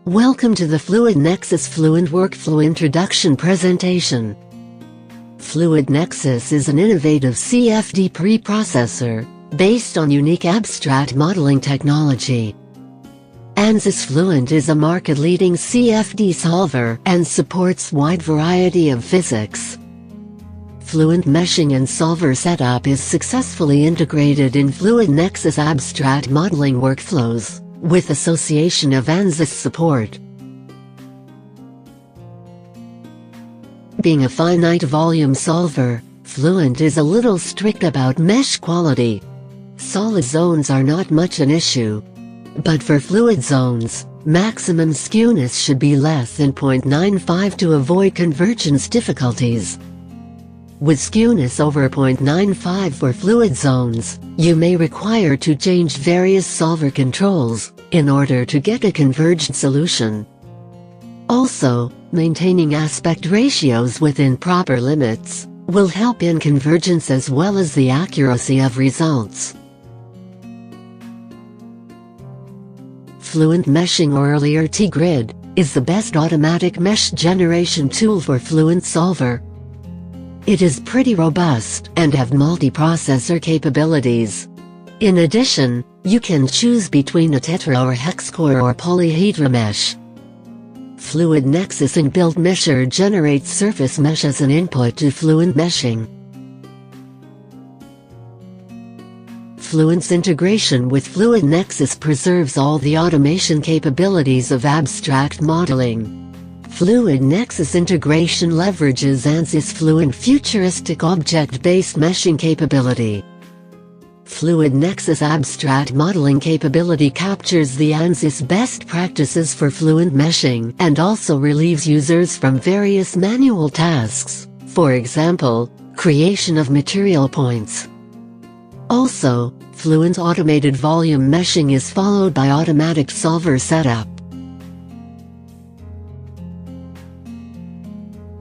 Welcome to the FluidNexus Fluent Workflow Introduction presentation. FluidNexus is an innovative CFD preprocessor based on unique abstract modeling technology. ANSYS Fluent is a market-leading CFD solver and supports wide variety of physics. Fluent meshing and solver setup is successfully integrated in FluidNexus abstract modeling workflows, with association of ANSYS support. Being a finite volume solver, Fluent is a little strict about mesh quality. Solid zones are not much an issue. But for fluid zones, maximum skewness should be less than 0.95 to avoid convergence difficulties. With skewness over 0.95 for fluid zones, you may require to change various solver controls in order to get a converged solution. Also, maintaining aspect ratios within proper limits will help in convergence as well as the accuracy of results. Fluent Meshing, or earlier T-Grid, is the best automatic mesh generation tool for Fluent Solver. It is pretty robust and have multi-processor capabilities. In addition, you can choose between a tetra or hexacore or polyhedra mesh. FluidNexus inbuilt mesher generates surface mesh as an input to Fluent meshing. Fluent's integration with FluidNexus preserves all the automation capabilities of abstract modeling. FluidNexus integration leverages ANSYS Fluent futuristic object-based meshing capability. FluidNexus abstract modeling capability captures the ANSYS best practices for Fluent meshing and also relieves users from various manual tasks, for example, creation of material points. Also, Fluent automated volume meshing is followed by automatic solver setup.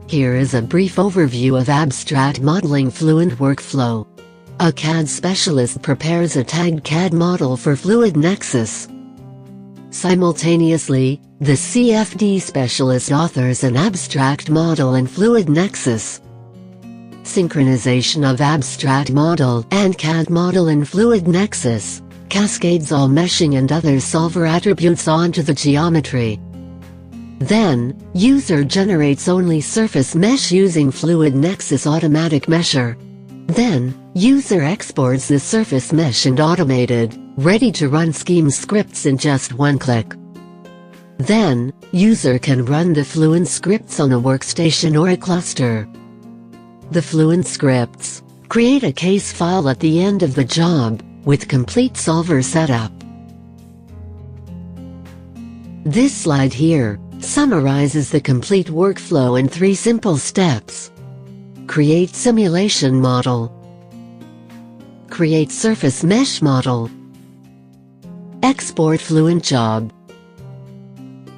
Here is a brief overview of abstract modeling Fluent workflow. A CAD specialist prepares a tagged CAD model for FluidNexus. Simultaneously, the CFD specialist authors an abstract model in FluidNexus. Synchronization of abstract model and CAD model in FluidNexus cascades all meshing and other solver attributes onto the geometry. Then, user generates only surface mesh using FluidNexus automatic mesher. Then, user exports the surface mesh and automated, ready-to-run scheme scripts in just one click. Then, user can run the Fluent scripts on a workstation or a cluster. The Fluent scripts create a case file at the end of the job, with complete solver setup. This slide here summarizes the complete workflow in 3 simple steps. Create simulation model. Create surface mesh model. Export Fluent job.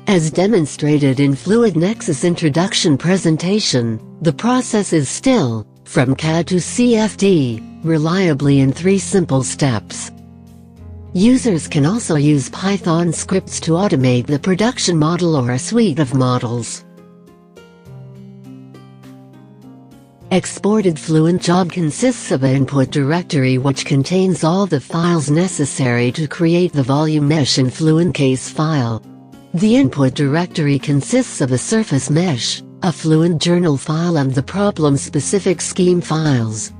As demonstrated in FluidNexus introduction presentation, the process is still, from CAD to CFD, reliably in 3 simple steps. Users can also use Python scripts to automate the production model or a suite of models. Exported Fluent job consists of an input directory which contains all the files necessary to create the volume mesh in Fluent case file. The input directory consists of a surface mesh, a Fluent journal file and the problem-specific scheme files.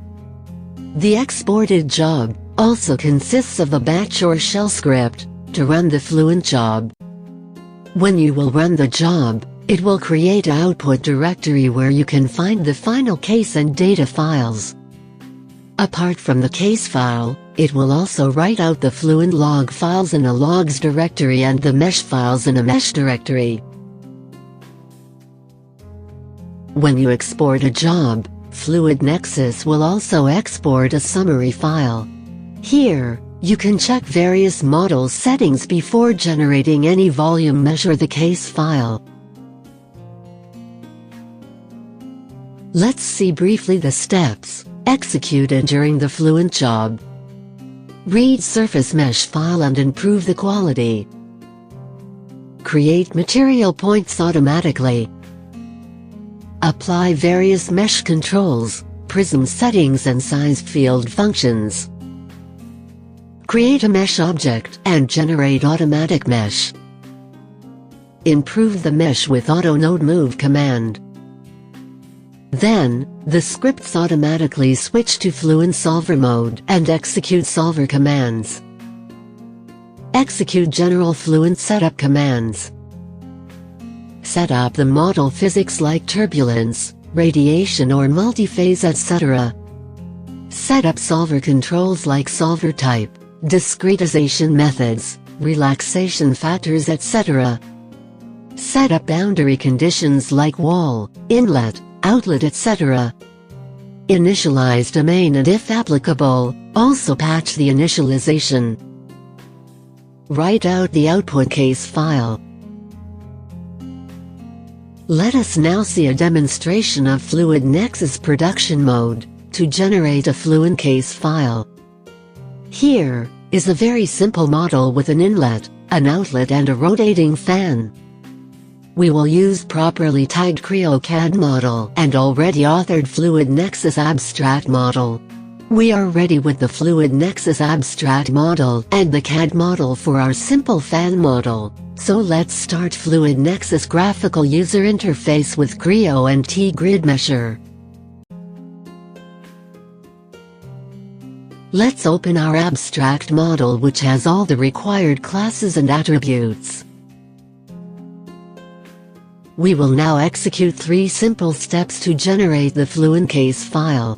The exported job also consists of a batch or shell script to run the Fluent job. When you will run the job, it will create an output directory where you can find the final case and data files. Apart from the case file, it will also write out the Fluent log files in a logs directory and the mesh files in a mesh directory. When you export a job, FluidNexus will also export a summary file. Here, you can check various model settings before generating any volume mesh or the case file. Let's see briefly the steps executed during the Fluent job. Read surface mesh file and improve the quality. create material points automatically. Apply various mesh controls, prism settings and size field functions. Create a mesh object and generate automatic mesh. Improve the mesh with AutoNode Move command. Then, the scripts automatically switch to Fluent Solver mode and execute solver commands. Execute general Fluent setup commands. Set up the model physics like turbulence, radiation or multiphase etc. Set up solver controls like solver type, discretization methods, relaxation factors etc. Set up boundary conditions like wall, inlet, outlet etc. Initialize domain and if applicable, also patch the initialization. Write out the output case file. Let us now see a demonstration of FluidNexus production mode to generate a Fluent case file. Here is a very simple model with an inlet, an outlet and a rotating fan. We will use properly tagged Creo CAD model and already authored FluidNexus abstract model. We are ready with the FluidNexus abstract model and the CAD model for our simple fan model. So let's start FluidNexus graphical user interface with Creo and T-Grid Mesher. Let's open our abstract model which has all the required classes and attributes. We will now execute 3 simple steps to generate the Fluent case file.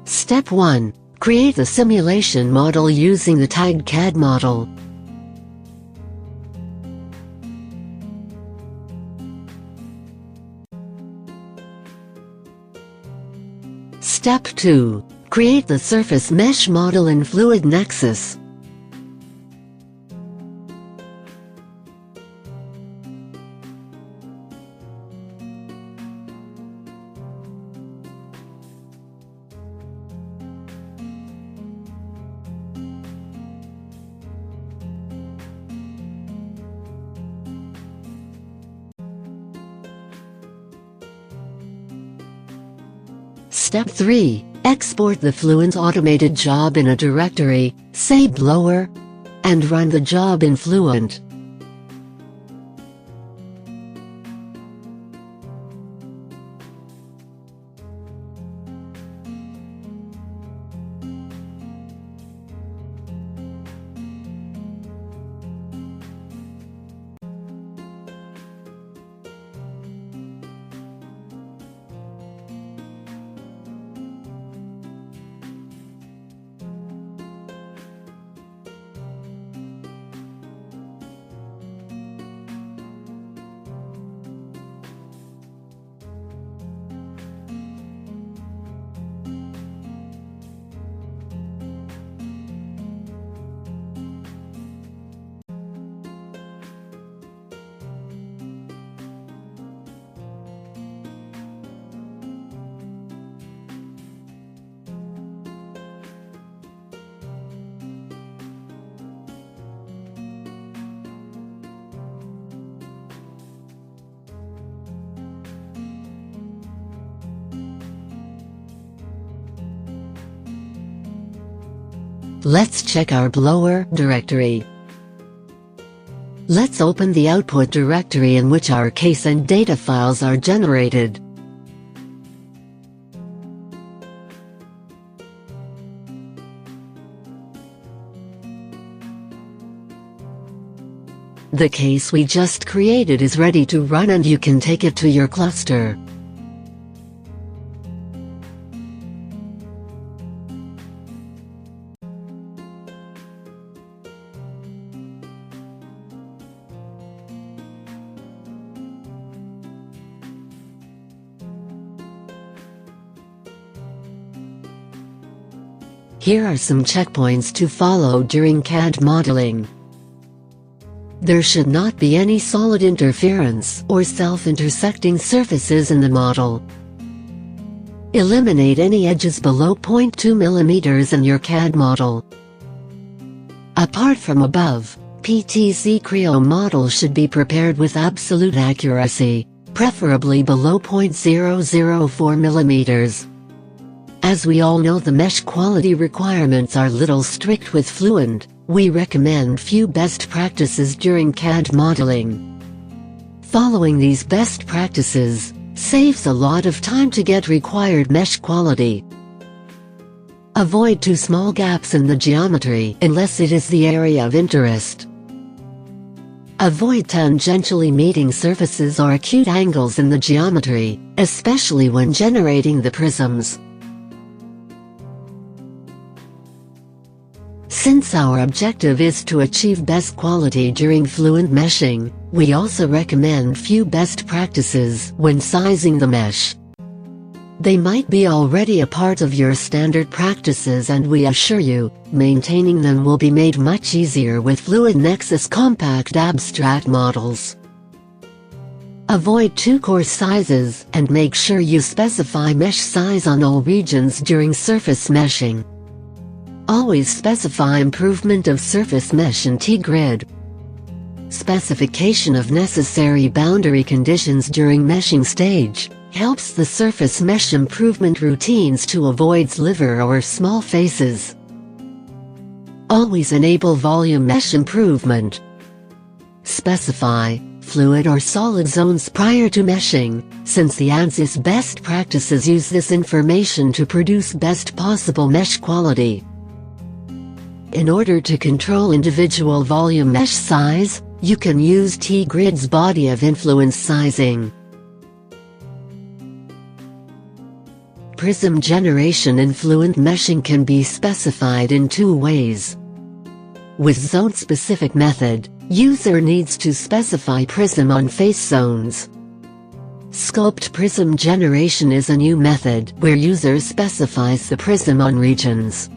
Step 1. Create the simulation model using the tagged CAD model. Step 2. Create the surface mesh model in FluidNexus. Step 3. Export the Fluent automated job in a directory, say blower, and run the job in Fluent. Let's check our blower directory. Let's open the output directory in which our case and data files are generated. The case we just created is ready to run and you can take it to your cluster. Here are some checkpoints to follow during CAD modeling. There should not be any solid interference or self-intersecting surfaces in the model. Eliminate any edges below 0.2 mm in your CAD model. Apart from above, PTZ Creo model should be prepared with absolute accuracy, preferably below 0.004 mm. As we all know, the mesh quality requirements are little strict with Fluent. We recommend few best practices during CAD modeling. Following these best practices saves a lot of time to get required mesh quality. Avoid too small gaps in the geometry unless it is the area of interest. Avoid tangentially meeting surfaces or acute angles in the geometry, especially when generating the prisms. Since our objective is to achieve best quality during Fluent meshing, we also recommend few best practices when sizing the mesh. They might be already a part of your standard practices, and we assure you, maintaining them will be made much easier with FluidNexus compact abstract models. Avoid too coarse sizes, and make sure you specify mesh size on all regions during surface meshing. Always specify improvement of surface mesh in T-grid. Specification of necessary boundary conditions during meshing stage helps the surface mesh improvement routines to avoid sliver or small faces. Always enable volume mesh improvement. Specify fluid or solid zones prior to meshing, since the ANSYS best practices use this information to produce best possible mesh quality. In order to control individual volume mesh size, you can use T-grid's body of influence sizing. Prism generation in Fluent meshing can be specified in two ways. With zone-specific method, user needs to specify prism on face zones. Sculpt prism generation is a new method where user specifies the prism on regions.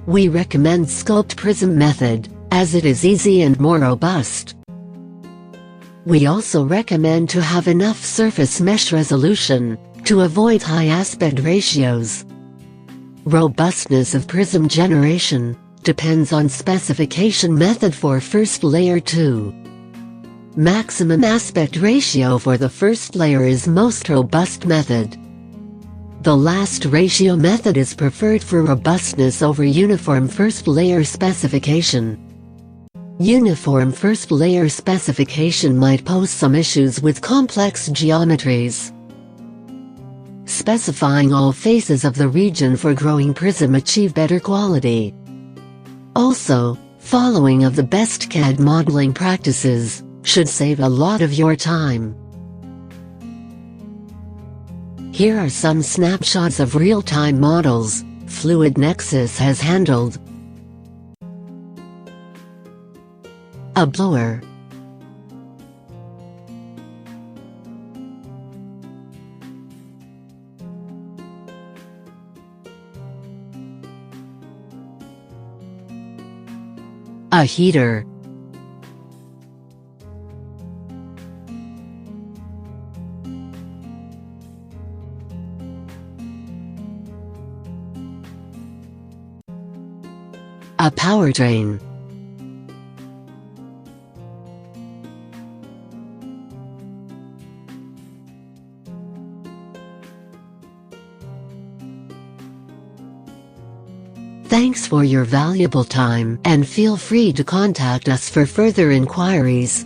We recommend sculpt prism method, as it is easy and more robust. We also recommend to have enough surface mesh resolution to avoid high aspect ratios. Robustness of prism generation depends on specification method for first layer 2. Maximum aspect ratio for the first layer is most robust method. The last ratio method is preferred for robustness over uniform first layer specification. Uniform first layer specification might pose some issues with complex geometries. Specifying all faces of the region for growing prism achieve better quality. Also, following of the best CAD modeling practices should save a lot of your time. Here are some snapshots of real-time models FluidNexus has handled. A blower. A heater. A powertrain. Thanks for your valuable time, and feel free to contact us for further inquiries.